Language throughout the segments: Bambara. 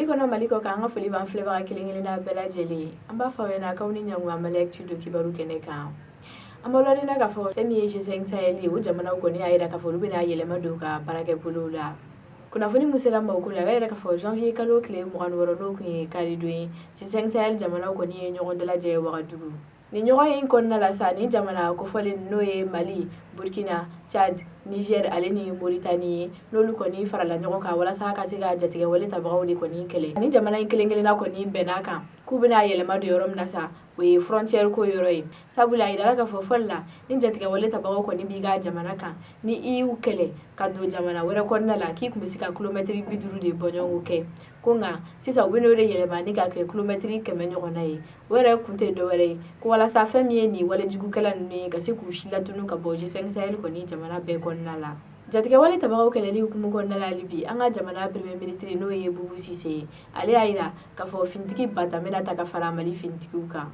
Mali kono Mali ko kan foli ban fleba kelen na bela jeli amba fa yana ka uni nyangwa Maliactu kibaru keneka amolo dina ka fo femi G5 sahels o jamana ko ni ayira ka fo rubina yelema do ka barake bulula kuna foni musela mawkula ayira ka fo janvier kalo kle mo kan woro no ku kali doin G5 sahels jamana ko ni nyogon de la je wagadugu ni nyogon yin konna la sa ni jamana ko fole noye Mali Burkina Chad Niger aleni Mauritanie nolu ko ni farala nyogon ka wala sa ka siga jatige wala tabaw ni ko ni kele ni jamana in kele na ko ni benaka ku bina yelema do yorom nasa we frontière ko yoroi sabula idala ka fofolla ni jatige wala tabaw ko ni biga jamana kan ni iu kele ka do jamana wala ko na la ki kumisika kilometri biduru de bonyon ke konga sisa ubino re yelema ni ka ke kilometri keme nyogona yi wala kunte do wala ko wala sa fami ni wala jigu kala ni ka se ku shila tunu ka boje 5 sahel ko ni jamana be ko na la jatige wale tabaw kele li hukumu ko na la libi anga jamana premier ministre no ye bubu sise ale aira ka fo fintiki bata mena ta ka fara mali fintiki uka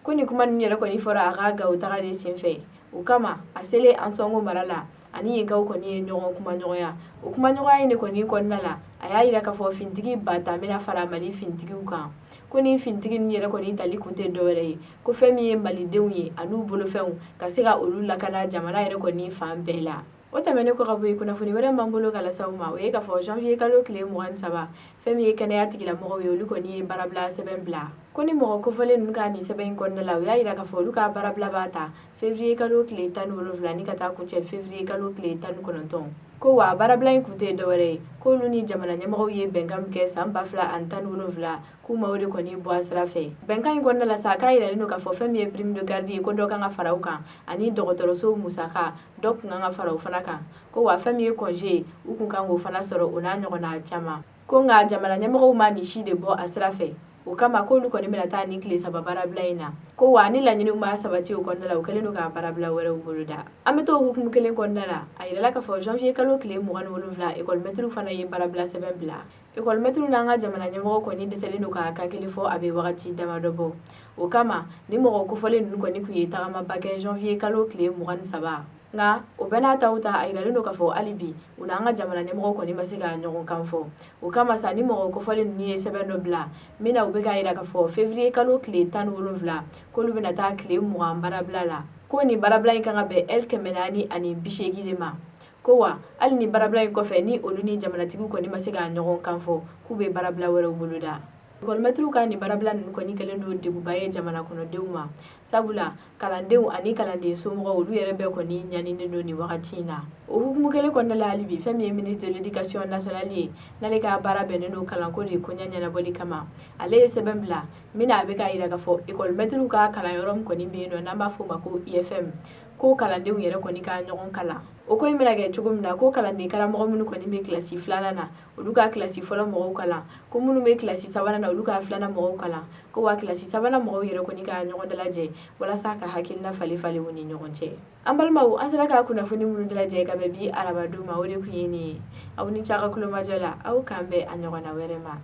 kuni kuma ni yere ko ni fora aga ga utaga de senfe ukama asele ansongo marala ani ye gaw ko ni nyogon kuma nyoya ukuma nyoya ni ko ni ko na la aya ira ka fo fintiki bata mena fara mali fintiki uka kuni fintiki ni yere ko ni tali kunte dowere ko femi mali dewnye anu bolo few ka siga olula kana jamana yere ko ni fam bela otamene ko gabu kuna funi wala mambolo kala sawma we ka fo janvier kalo kle mo an saba femi ye kana yati kila mo we ko ni barabla seben bla koni mo ko fole nun ka ni seben ko na la ya ira ka fo luka barabla bata février kalo kle tan wolo vla ni kata ku che février kalo kle tan ko non ton ko wa barabla in kunte dowere ko luni jamana nyamo ye bengam ke samba fla an tan wolo vla ku mawde ko ni bo asra fe benkan ko na la sa ka ira no ka fo femi prime de garde ko do kan afara ukan ani dogotoro so musaka dok nga fara ufana kan ko wa fami congé ukun kan go fana soro ona nyogona chama ko nga jamana nyamo ma ni shi de bo asrafe o kama ko lu ko ni melata ni kle sababara blaina ko wa ni la nyini ma sabati o ko ndala o kele no ka parabla were o buluda ameto hukumu kele ko ndala ayira la ka fo janvier kalo kle mo kan wolu vla école maître fana yi parabla seben bla école maître na nga jamana nyamo ko ni detele no ka ka kele fo abe wakati dama dobo o kama ni mo ko fole nun ko ni ku yeta ma bagage janvier kalo kle mo kan saba nga o bena tauta ayira no ka fo alibi una nga jamana nyamo ko ni masiga nyogon kan fo o kama sa ni mo ko fole ni seben no bla mina ubega ayira ka fo février kalo kle tan wolu vla ko lu bena ta kle mo barabla la ko ni barabla kan be el kemenani ani bishegi de ma ko wa al ni barabla ko fe ni olu ni jamana tigu ko ni masiga nyogon kan fo ku be barabla were buluda ko metru kan ni barabla ko ni kelen do de bubaye jamana kono deuma sabula kalandeu ani kalande so mo olu yere be ko ni nyani ne do ni wakati na o hukumu kele ko na lalibi femi ministre de l'éducation nationale na le ka barabe ne no kalan ko de ko nyanya na boli kama ale sebembla mina be ka ira ka fo école metru ka kalan yorom ko ni be no na ba fo mako IFM ko kalandeu yere ko ni ka nyogon kala o ko imira ge chugumna ko kalande kala mo mun ko ni be classe flana na oluka classe fola mo kala ko mun be classe sabana na oluka flana mo kala ko wa classe sabana mo yere ko ni ka nyogon de la je wala saka hakil na fali woni nyogon che ambal mawu asara ka kuna funi mun de la je ka be bi araba do ma wori ku yini awni chaka kulo majala aw kambe anyogon na were ma